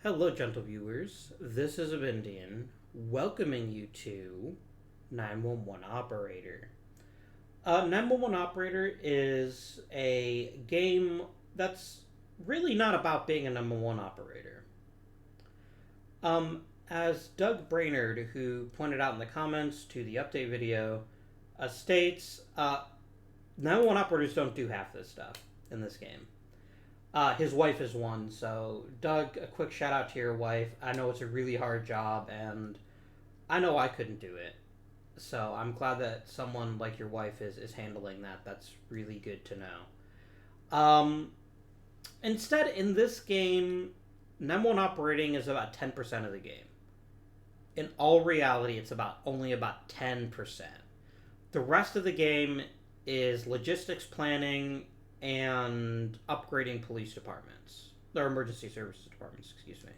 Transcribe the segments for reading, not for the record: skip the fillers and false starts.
Hello, gentle viewers. This is Avindian, welcoming you to 911 Operator. 911 Operator is a game that's really not about being a number one operator. As Doug Brainerd, who pointed out in the comments to the update video, states, 911 operators don't do half this stuff in this game. His wife is one, so Doug, a quick shout out to your wife. I know it's a really hard job, and I know I couldn't do it. So I'm glad that someone like your wife is handling that. That's really good to know. Instead, in this game, NEM1 operating is about 10% of the game. In all reality, it's only about 10%. The rest of the game is logistics planning and upgrading police departments. Or emergency services departments, excuse me.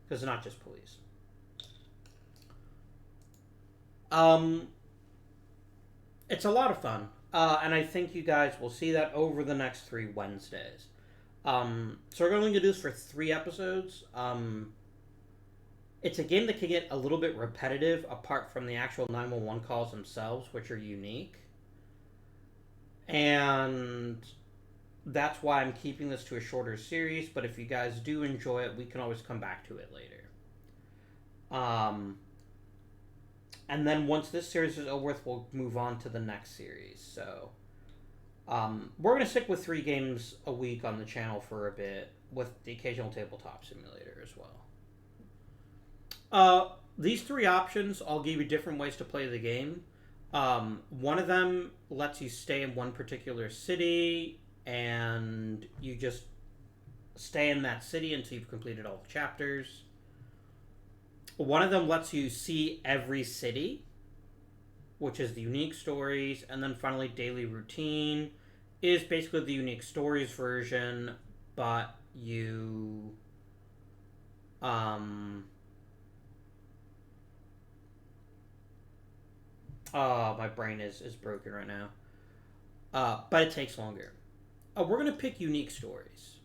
Because it's not just police. It's a lot of fun. And I think you guys will see that over the next 3 Wednesdays. So we're going to do this for 3 episodes. It's a game that can get a little bit repetitive apart from the actual 911 calls themselves, which are unique. And that's why I'm keeping this to a shorter series, but if you guys do enjoy it, we can always come back to it later. And then once this series is over with, we'll move on to the next series. So we're going to stick with 3 games a week on the channel for a bit, with the occasional tabletop simulator as well. These 3 options, I'll give you different ways to play the game. One of them lets you stay in one particular city, and you just stay in that city until you've completed all the chapters. One of them lets you see every city, which is the unique stories, and then finally daily routine is basically the unique stories version, but you my brain is broken right now. But it takes longer. We're going to pick unique stories.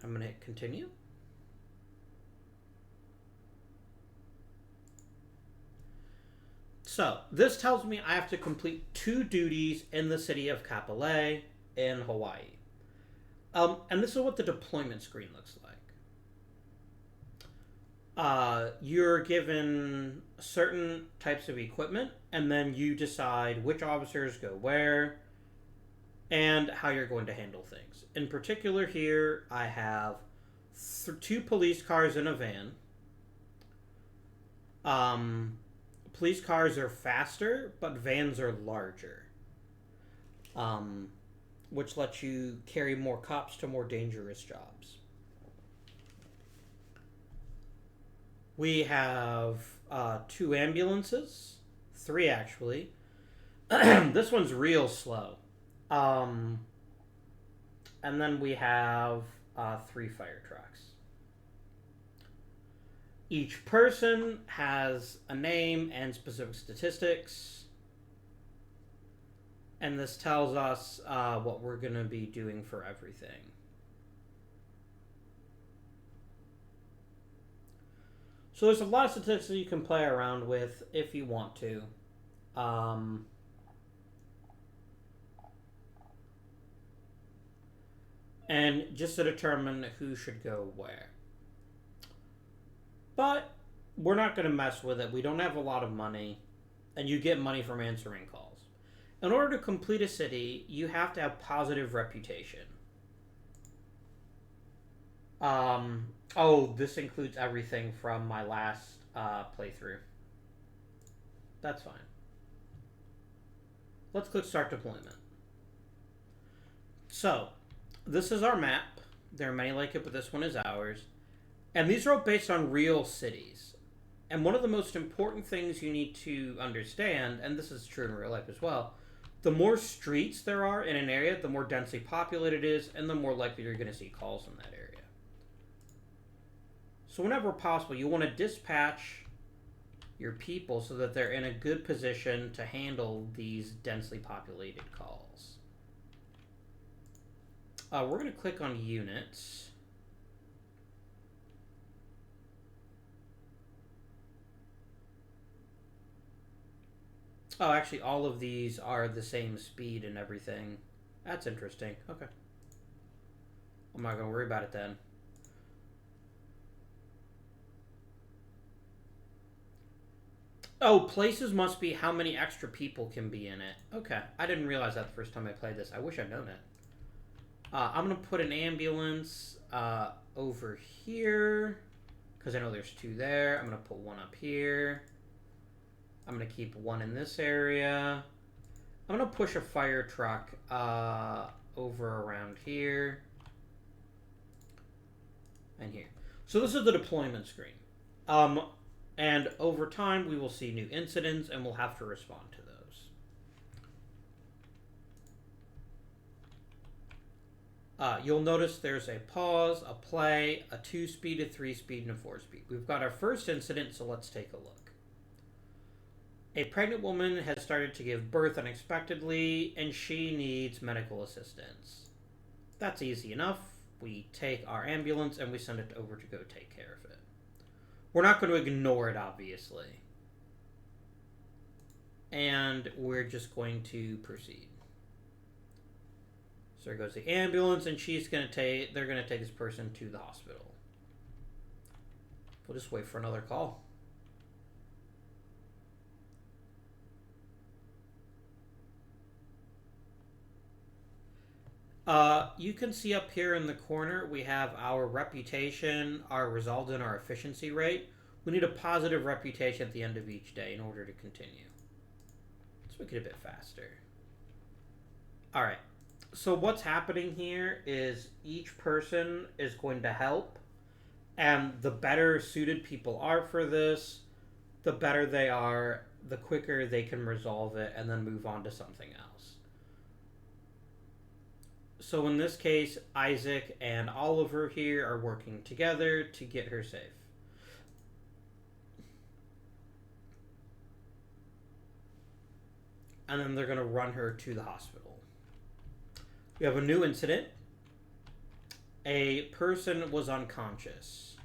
I'm going to hit continue. So, this tells me I have to complete 2 duties in the city of Kapolei in Hawaii. And this is what the deployment screen looks like. You're given certain types of equipment, and then you decide which officers go where and how you're going to handle things. In particular, here I have 2 police cars and a van. Police cars are faster, but vans are larger, which lets you carry more cops to more dangerous jobs. We have 2 ambulances, 3 actually. This one's real slow. And then we have 3 fire trucks. Each person has a name and specific statistics. And this tells us what we're going to be doing for everything. So there's a lot of statistics you can play around with if you want to. And just to determine who should go where. But we're not going to mess with it. We don't have a lot of money, and you get money from answering calls. In order to complete a city, you have to have positive reputation. This includes everything from my last playthrough. That's fine. Let's click Start Deployment. So, this is our map. There are many like it, but this one is ours. And these are all based on real cities. And one of the most important things you need to understand, and this is true in real life as well, the more streets there are in an area, the more densely populated it is, and the more likely you're going to see calls in that area. So whenever possible, you want to dispatch your people so that they're in a good position to handle these densely populated calls. We're going to click on units. Oh, actually, all of these are the same speed and everything. That's interesting. Okay. I'm not going to worry about it then. Oh, places must be how many extra people can be in it. Okay. I didn't realize that the first time I played this. I wish I'd known it. I'm going to put an ambulance over here, because I know there's 2 there. I'm going to put 1 up here. I'm going to keep 1 in this area. I'm going to push a fire truck over around here and here. So this is the deployment screen. And over time, we will see new incidents, and we'll have to respond to those. You'll notice there's a pause, a play, a 2-speed, a 3-speed, and a 4-speed. We've got our first incident, so let's take a look. A pregnant woman has started to give birth unexpectedly, and she needs medical assistance. That's easy enough. We take our ambulance, and we send it over to go take care of it. We're not going to ignore it, obviously. And we're just going to proceed. So there goes the ambulance, and they're going to take this person to the hospital. We'll just wait for another call. You can see up here in the corner, we have our reputation, our result, and our efficiency rate. We need a positive reputation at the end of each day in order to continue. Let's make it a bit faster. Alright, so what's happening here is each person is going to help, and the better suited people are for this, the better they are, the quicker they can resolve it and then move on to something else. So in this case, Isaac and Oliver here are working together to get her safe. And then they're going to run her to the hospital. We have a new incident. A person was unconscious.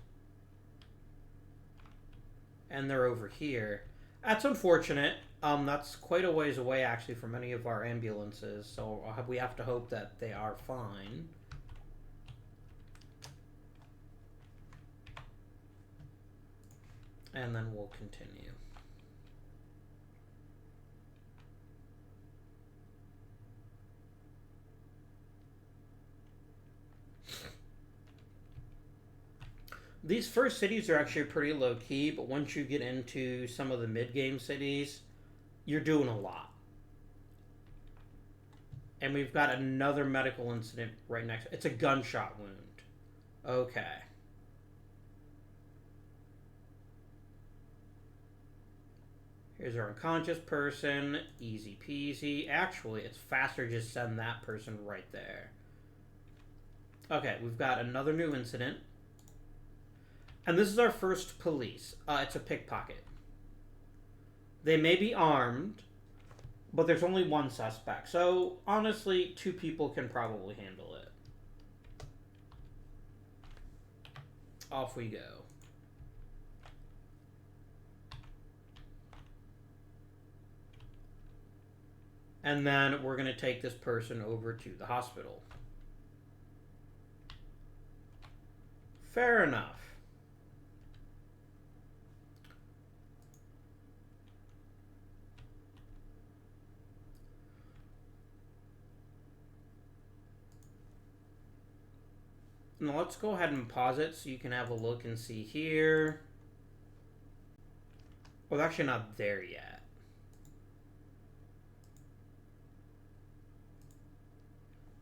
And they're over here. That's unfortunate. That's quite a ways away, actually, from any of our ambulances, so we have to hope that they are fine. And then we'll continue. These first cities are actually pretty low-key, but once you get into some of the mid-game cities, you're doing a lot. And we've got another medical incident right next. It's a gunshot wound. Okay. Here's our unconscious person. Easy peasy. Actually, it's faster to just send that person right there. Okay, we've got another new incident. And this is our first police. It's a pickpocket. They may be armed, but there's only 1 suspect. So, honestly, 2 people can probably handle it. Off we go. And then we're going to take this person over to the hospital. Fair enough. Now let's go ahead and pause it so you can have a look and see here. Well, it's actually not there yet.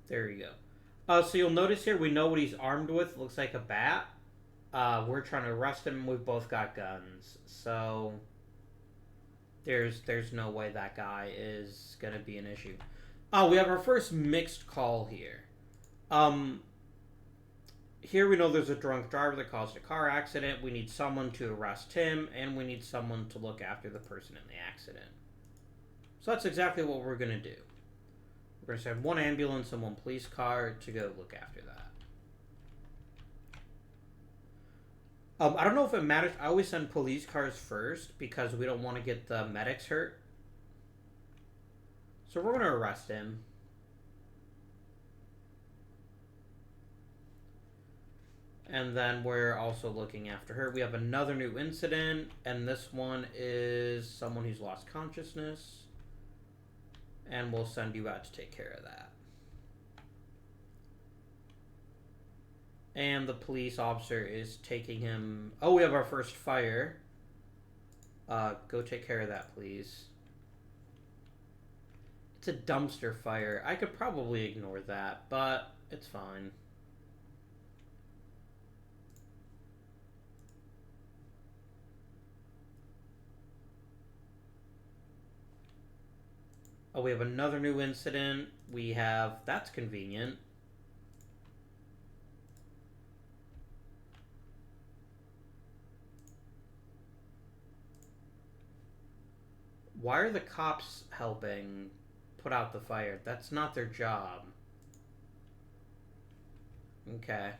There you go. So you'll notice here, we know what he's armed with. It looks like a bat. We're trying to arrest him, and we've both got guns. So there's no way that guy is going to be an issue. We have our first mixed call here. Here we know there's a drunk driver that caused a car accident. We need someone to arrest him, and we need someone to look after the person in the accident. So that's exactly what we're going to do. We're going to send 1 ambulance and 1 police car to go look after that. I don't know if it matters. I always send police cars first because we don't want to get the medics hurt. So we're going to arrest him. And then we're also looking after her. We have another new incident, and this one is someone who's lost consciousness. And we'll send you out to take care of that. And the police officer is taking him... Oh, we have our first fire. Go take care of that, please. It's a dumpster fire. I could probably ignore that, but it's fine. Oh, we have another new incident. We have... That's convenient. Why are the cops helping put out the fire? That's not their job. Okay.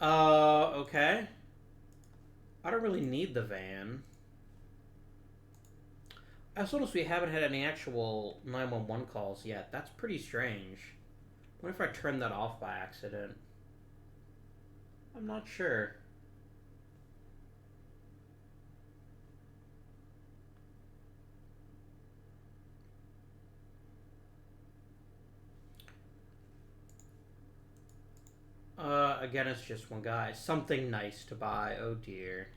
Okay. I don't really need the van. I also noticed we haven't had any actual 911 calls yet. That's pretty strange. What if I turned that off by accident? I'm not sure. Again, it's just one guy. Something nice to buy. Oh dear.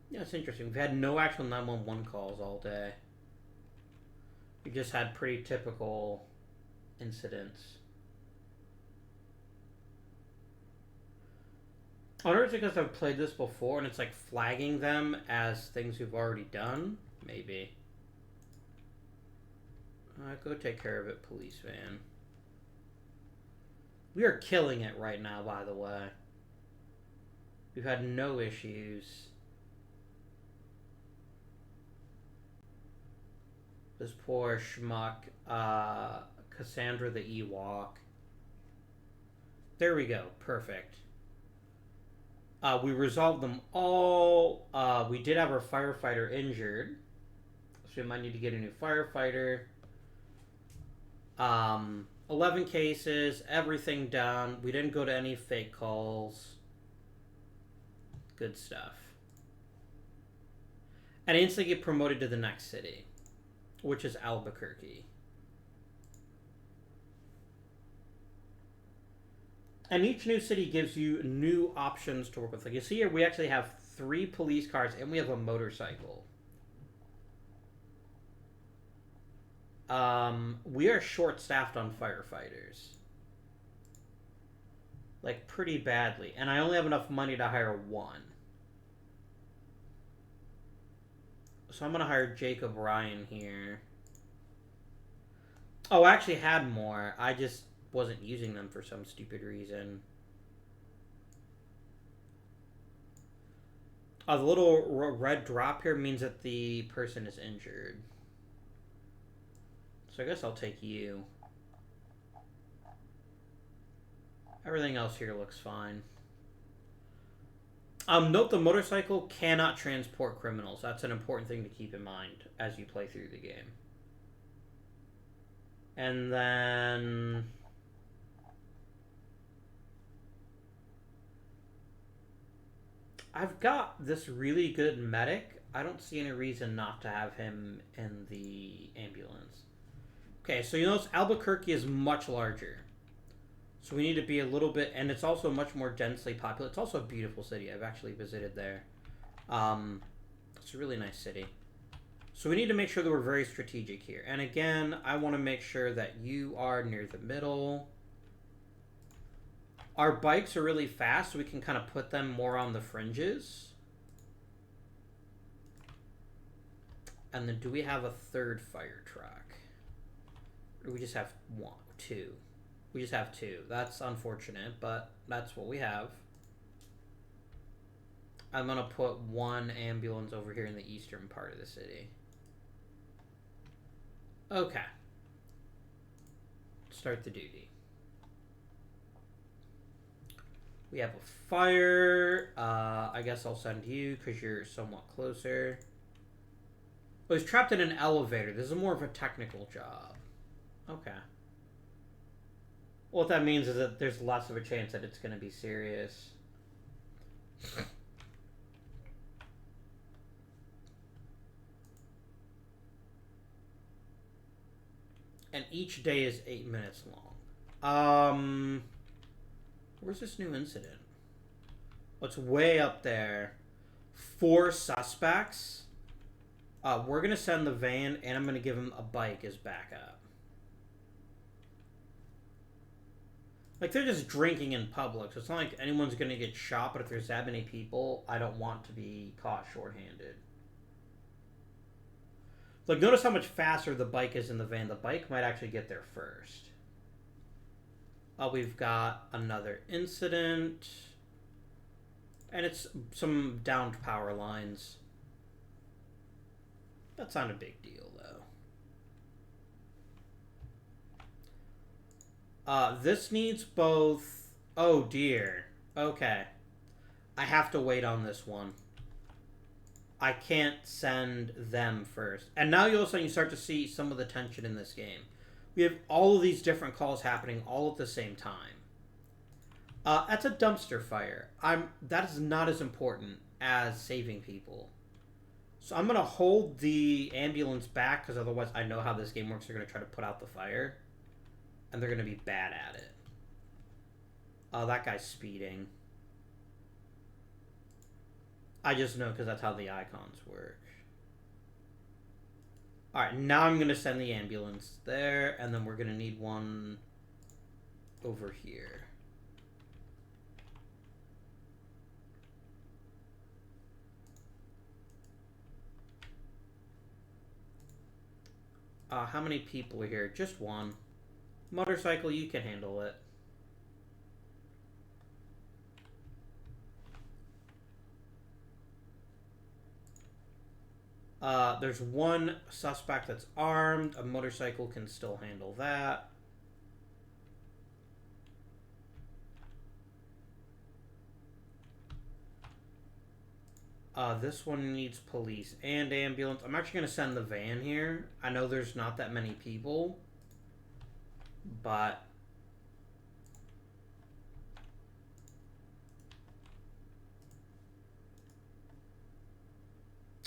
Yeah, it's interesting. We've had no actual 911 calls all day. We just had pretty typical incidents. I wonder if it's because I've played this before and it's like flagging them as things we've already done. Maybe. Go take care of it, police van. We are killing it right now, by the way. We've had no issues. This poor schmuck, Cassandra the Ewok. There we go. Perfect. We resolved them all. We did have our firefighter injured. So we might need to get a new firefighter. 11 cases, everything done. We didn't go to any fake calls. Good stuff. And instantly get promoted to the next city, which is Albuquerque. And each new city gives you new options to work with. Like you see here, we actually have 3 police cars and we have a motorcycle. We are short-staffed on firefighters. Like, pretty badly. And I only have enough money to hire 1. So I'm going to hire Jacob Ryan here. Oh, I actually had more. I just wasn't using them for some stupid reason. The little red drop here means that the person is injured. So I guess I'll take you. Everything else here looks fine. Note the motorcycle cannot transport criminals. That's an important thing to keep in mind as you play through the game. And then... I've got this really good medic. I don't see any reason not to have him in the ambulance. Okay, so you notice Albuquerque is much larger. So we need to be a little bit... And it's also much more densely populated. It's also a beautiful city. I've actually visited there. It's a really nice city. So we need to make sure that we're very strategic here. And again, I want to make sure that you are near the middle. Our bikes are really fast, so we can kind of put them more on the fringes. And then do we have a third fire truck? Or do we just have 1, 2? We just have two. That's unfortunate, but that's what we have. I'm gonna put one ambulance over here in the eastern part of the city. Okay. Start the duty. We have a fire. I guess I'll send you because you're somewhat closer. Oh, he's trapped in an elevator. This is more of a technical job. Okay. What that means is that there's less of a chance that it's going to be serious. And each day is 8 minutes long. Where's this new incident? Oh, it's way up there. 4 suspects. We're gonna send the van, and I'm gonna give him a bike as backup. Like, they're just drinking in public, so it's not like anyone's gonna get shot, but if there's that many people, I don't want to be caught short-handed. Like, notice how much faster the bike is in the van. The bike might actually get there first. We've got another incident. And it's some downed power lines. That's not a big deal, though. This needs both... Oh, dear. Okay. I have to wait on this one. I can't send them first. And now all of a sudden you start to see some of the tension in this game. We have all of these different calls happening all at the same time. That's a dumpster fire. That is not as important as saving people. So I'm going to hold the ambulance back, because otherwise I know how this game works. They're going to try to put out the fire. And they're going to be bad at it. Oh, that guy's speeding. I just know because that's how the icons work. Alright, now I'm going to send the ambulance there, and then we're going to need one over here. How many people are here? Just one. Motorcycle, you can handle it. There's one suspect that's armed. A motorcycle can still handle that. This one needs police and ambulance. I'm actually going to send the van here. I know there's not that many people, but...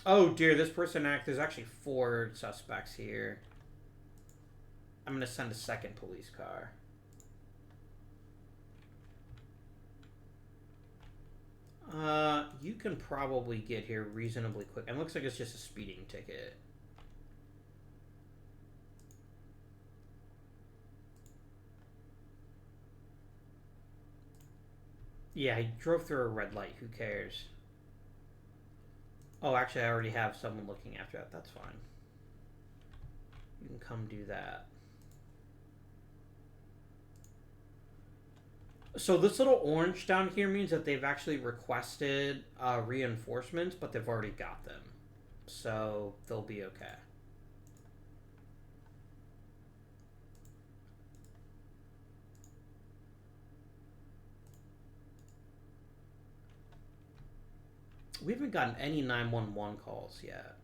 Oh dear, this person there's actually 4 suspects here. I'm going to send a second police car. You can probably get here reasonably quick. And it looks like it's just a speeding ticket. Yeah, he drove through a red light. Who cares? Oh, actually, I already have someone looking after that. That's fine. You can come do that. So this little orange down here means that they've actually requested reinforcements, but they've already got them. So they'll be okay. We haven't gotten any 911 calls yet.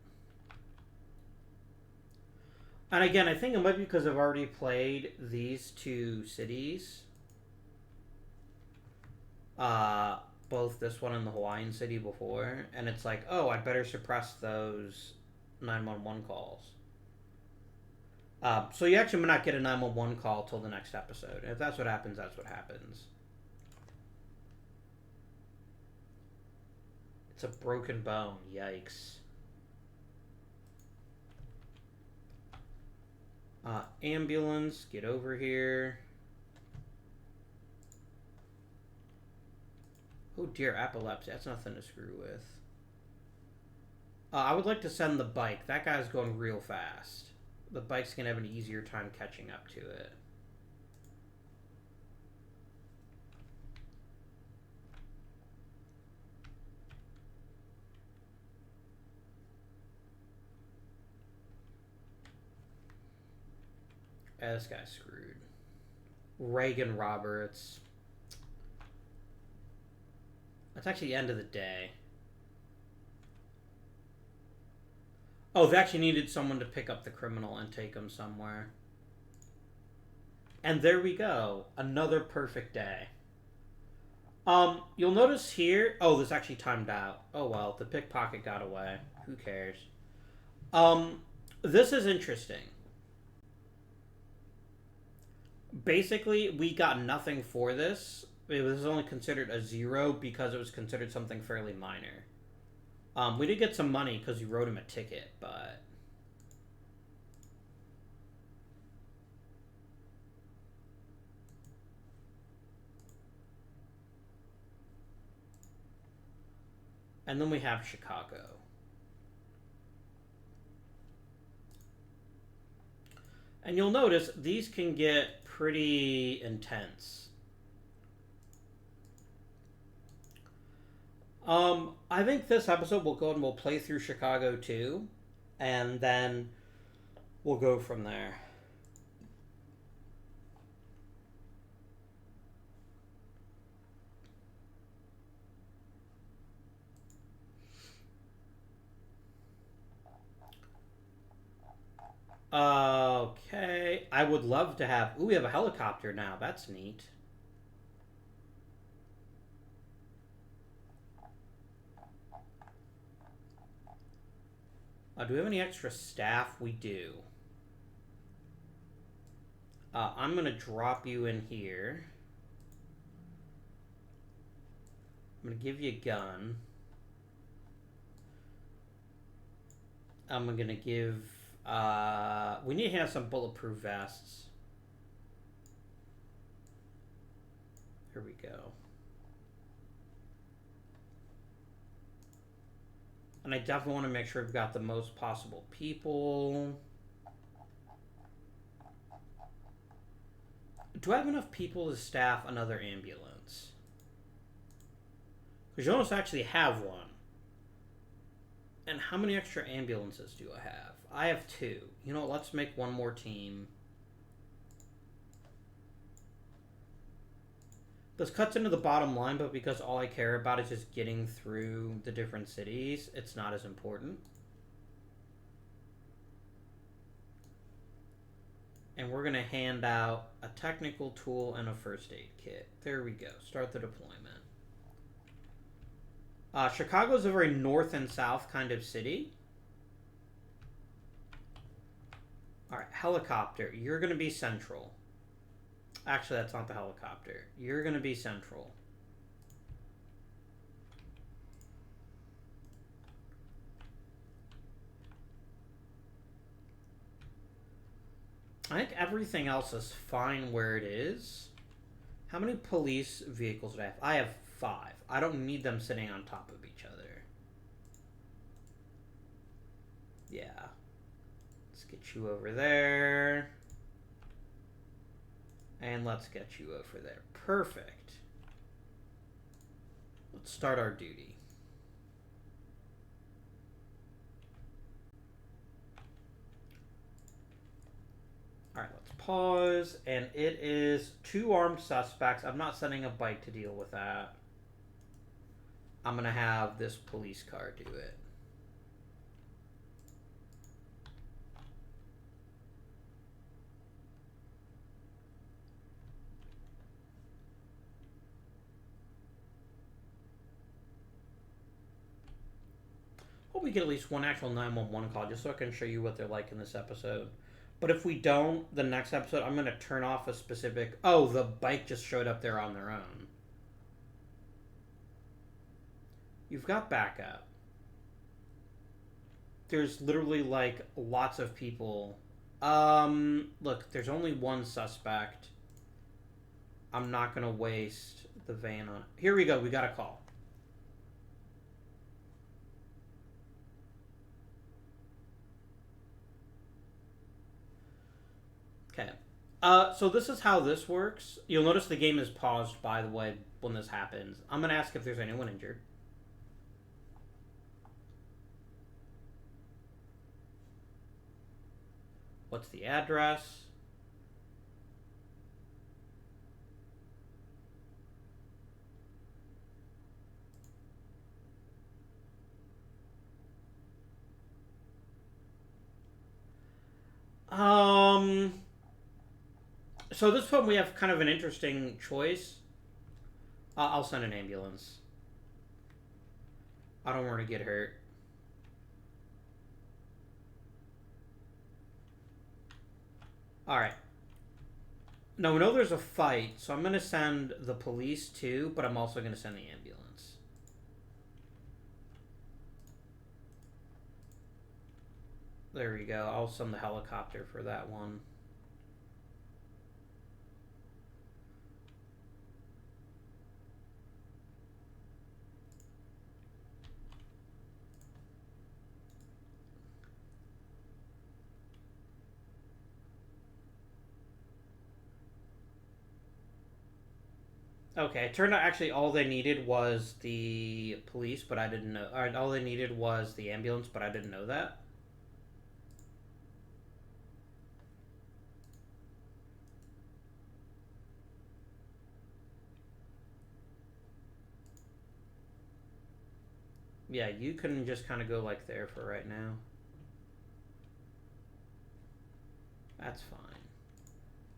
And again, I think it might be because I've already played these 2 cities. Both this one and the Hawaiian city before. And it's like, oh, I'd better suppress those 911 calls. So you actually might not get a 911 call till the next episode. And if that's what happens, that's what happens. It's a broken bone. Yikes. Ambulance, get over here. Oh dear, epilepsy. That's nothing to screw with. I would like to send the bike. That guy's going real fast. The bike's going to have an easier time catching up to it. This guy's screwed. Reagan Roberts. That's actually the end of the day. Oh, they actually needed someone to pick up the criminal and take him somewhere. And there we go. Another perfect day. You'll notice here... Oh, this actually timed out. Oh, well. The pickpocket got away. Who cares? This is interesting. Basically, we got nothing for this. It was only considered a 0 because it was considered something fairly minor. We did get some money because we wrote him a ticket, but... And then we have Chicago. And you'll notice these can get pretty intense. I think this episode we'll go and we'll play through Chicago too, and then we'll go from there. Okay, I would love to have... Ooh, we have a helicopter now. That's neat. Do we have any extra staff? We do. I'm going to drop you in here. I'm going to give you a gun. I'm going to give... we need to have some bulletproof vests. Here we go. And I definitely want to make sure we've got the most possible people. Do I have enough people to staff another ambulance? Because you almost actually have one. And how many extra ambulances do I have? I have 2. You know what, let's make one more team. This cuts into the bottom line, but because all I care about is just getting through the different cities, it's not as important. And we're going to hand out a technical tool and a first aid kit. There we go. Start the deployment. Chicago's a very north and south kind of city. Alright, helicopter. You're going to be central. Actually, that's not the helicopter. You're going to be central. I think everything else is fine where it is. How many police vehicles do I have? I have 5. I don't need them sitting on top of each other. Yeah. Let's get you over there. And let's get you over there. Perfect. Let's start our duty. Alright, let's pause. And it is 2 armed suspects. I'm not sending a bike to deal with that. I'm going to have this police car do it. Hope we get at least one actual 911 call just so I can show you what they're like in this episode. But if we don't, the next episode, I'm going to turn off a specific... Oh, the bike just showed up there on their own. You've got backup. There's literally, like, lots of people. Look, there's only one suspect. I'm not going to waste the van on... Here we go. We got a call. Okay. So this is how this works. You'll notice the game is paused, by the way, when this happens. I'm going to ask if there's anyone injured. What's the address? Um. So at this point we have kind of an interesting choice. I'll send an ambulance. I don't want to get hurt. All right. No, we know there's a fight, so I'm gonna send the police too, but I'm also gonna send the ambulance. There we go. I'll send the helicopter for that one. Okay, it turned out actually all they needed was the police, but I didn't know. Or all they needed was the ambulance, but I didn't know that. Yeah, you can just kind of go like there for right now. That's fine.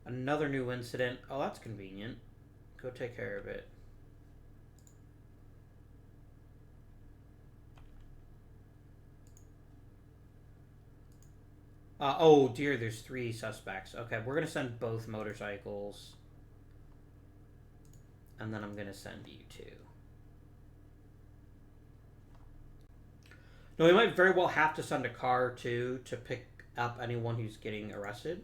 Another new incident. Oh, that's convenient. Go take care of it. Oh dear, there's 3 suspects. Okay, we're gonna send both motorcycles. And then I'm gonna send you 2. No, we might very well have to send a car too to pick up anyone who's getting arrested.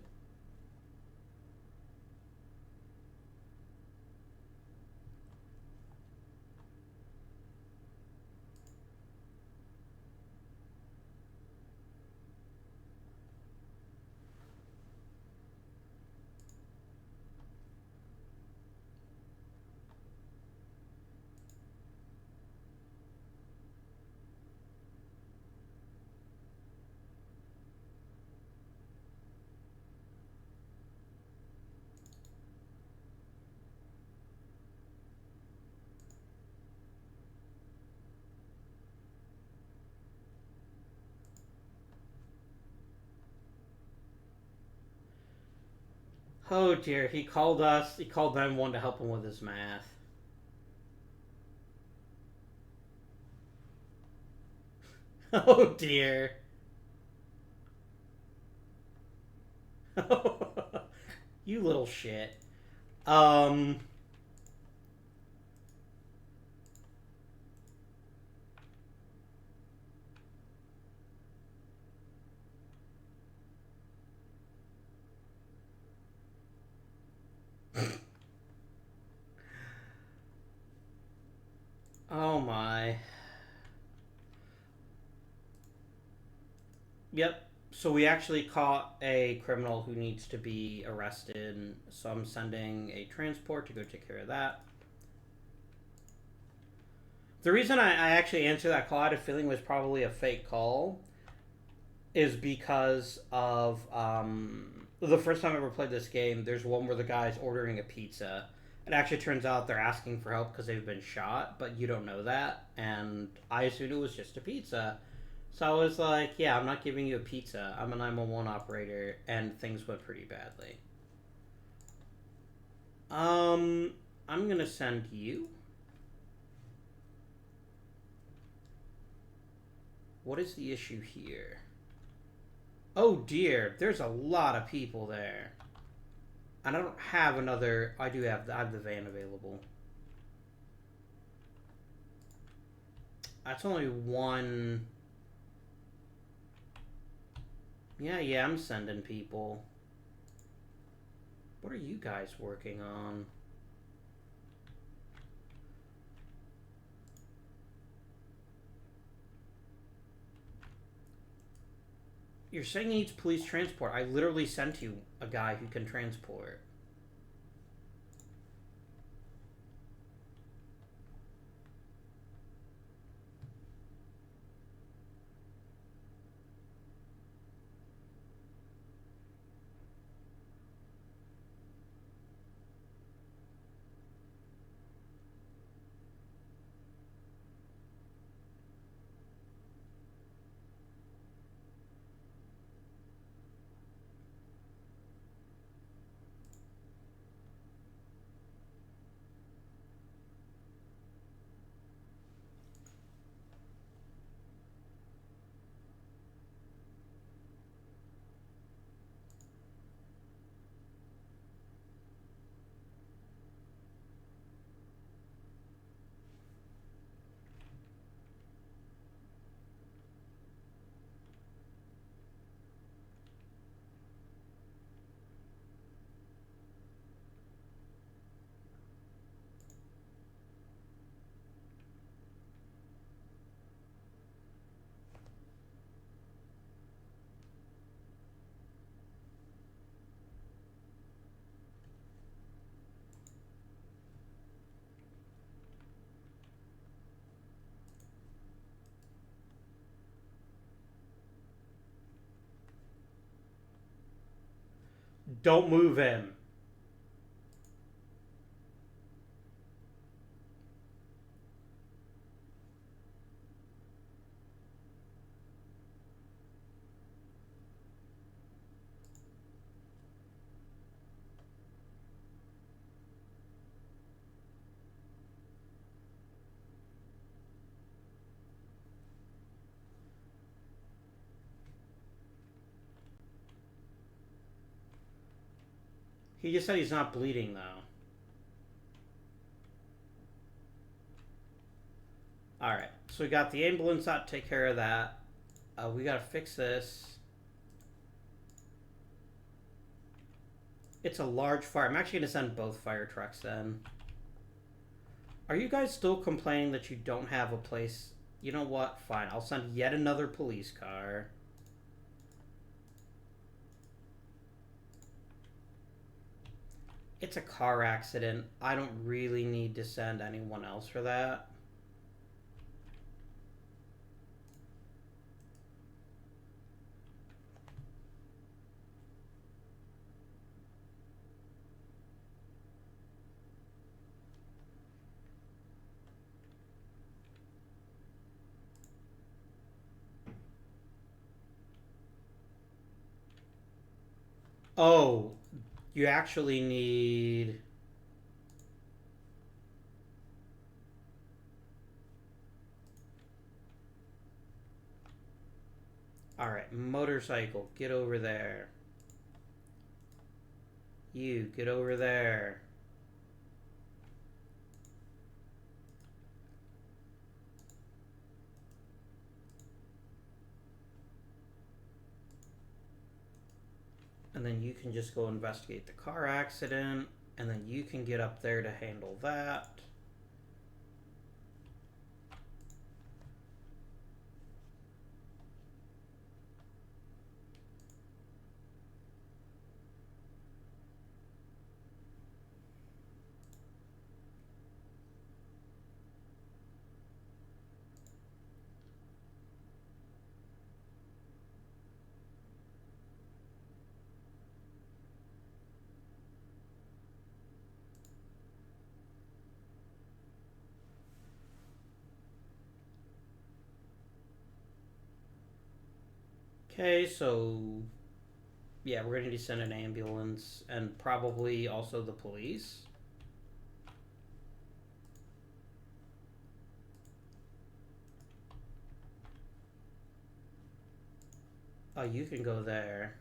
Oh dear, he called us. He called 911 to help him with his math. Oh dear. You little shit. Um. Oh my. Yep. So we actually caught a criminal who needs to be arrested. So I'm sending a transport to go take care of that. The reason I actually answered that call, I had a feeling was probably a fake call, is because of the first time I ever played this game. There's one where the guy's ordering a pizza. It actually turns out they're asking for help because they've been shot, but you don't know that. And I assumed it was just a pizza. So I was like, yeah, I'm not giving you a pizza. I'm a 911 operator, and things went pretty badly. Um, I'm gonna send you. What is the issue here? Oh dear, there's a lot of people there. And I don't have another. I have the van available. That's only one. Yeah, I'm sending people. What are you guys working on? You're saying he needs police transport. I literally sent you a guy who can transport. Don't move him. He just said he's not bleeding, though. Alright, so we got the ambulance out to take care of that. We gotta fix this. It's a large fire. I'm actually gonna send both fire trucks then. Are you guys still complaining that you don't have a place? You know what? Fine, I'll send yet another police car. It's a car accident. I don't really need to send anyone else for that. Oh, you actually need... Alright, motorcycle, get over there. You, get over there. And then you can just go investigate the car accident. And then you can get up there to handle that. Okay, so yeah, we're gonna need to send an ambulance and probably also the police. Oh, you can go there.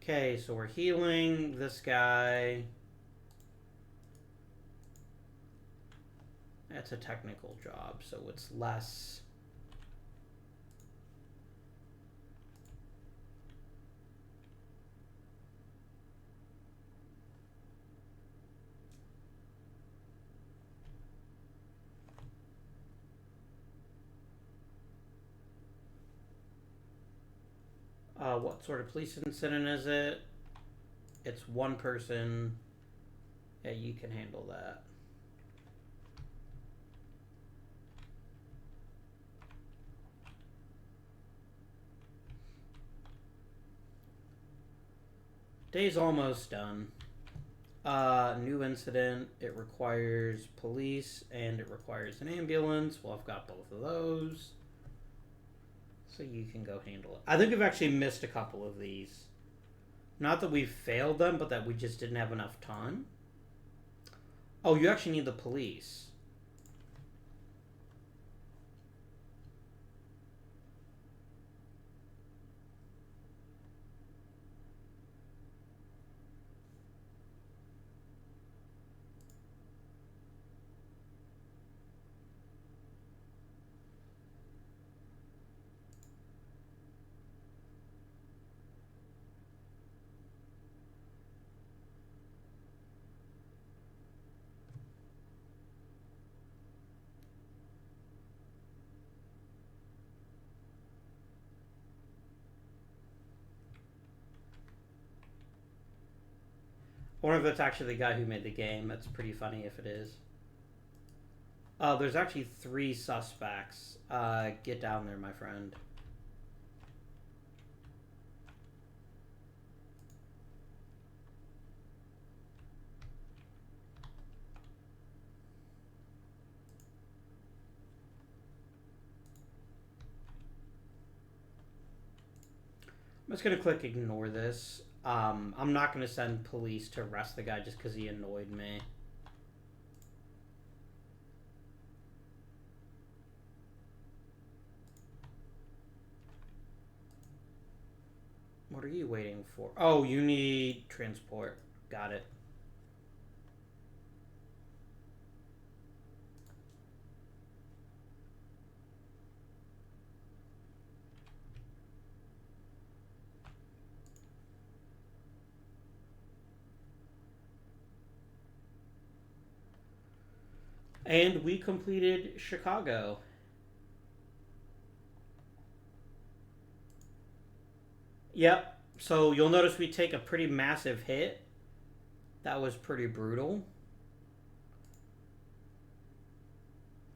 Okay, so we're healing this guy. That's a technical job, so it's less. What sort of police incident is it? It's one person. Yeah, you can handle that. Day's almost done. New incident. It requires police and it requires an ambulance. Well, I've got both of those. So you can go handle it. I think we've actually missed a couple of these. Not that we failed them, but that we just didn't have enough time. Oh, you actually need the police. wonder if that's actually the guy who made the game. That's pretty funny if it is. There's actually 3 suspects. Get down there, my friend. I'm just going to click ignore this. I'm not going to send police to arrest the guy just because he annoyed me. What are you waiting for? Oh, you need transport. Got it. And we completed Chicago. Yep. So you'll notice we take a pretty massive hit. That was pretty brutal.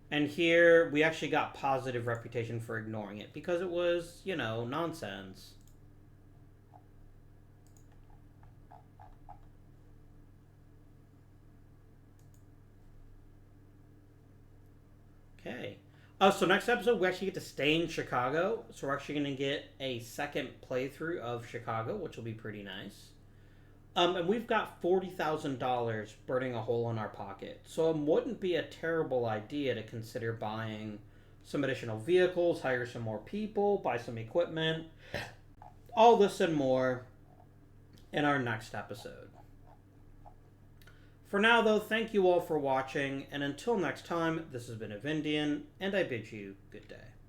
And here we actually got positive reputation for ignoring it because it was, you know, nonsense. Okay. So next episode, we actually get to stay in Chicago. So we're actually going to get a second playthrough of Chicago, which will be pretty nice. And we've got $40,000 burning a hole in our pocket. So it wouldn't be a terrible idea to consider buying some additional vehicles, hire some more people, buy some equipment. All this and more in our next episode. For now, though, thank you all for watching, and until next time, this has been Avindian, and I bid you good day.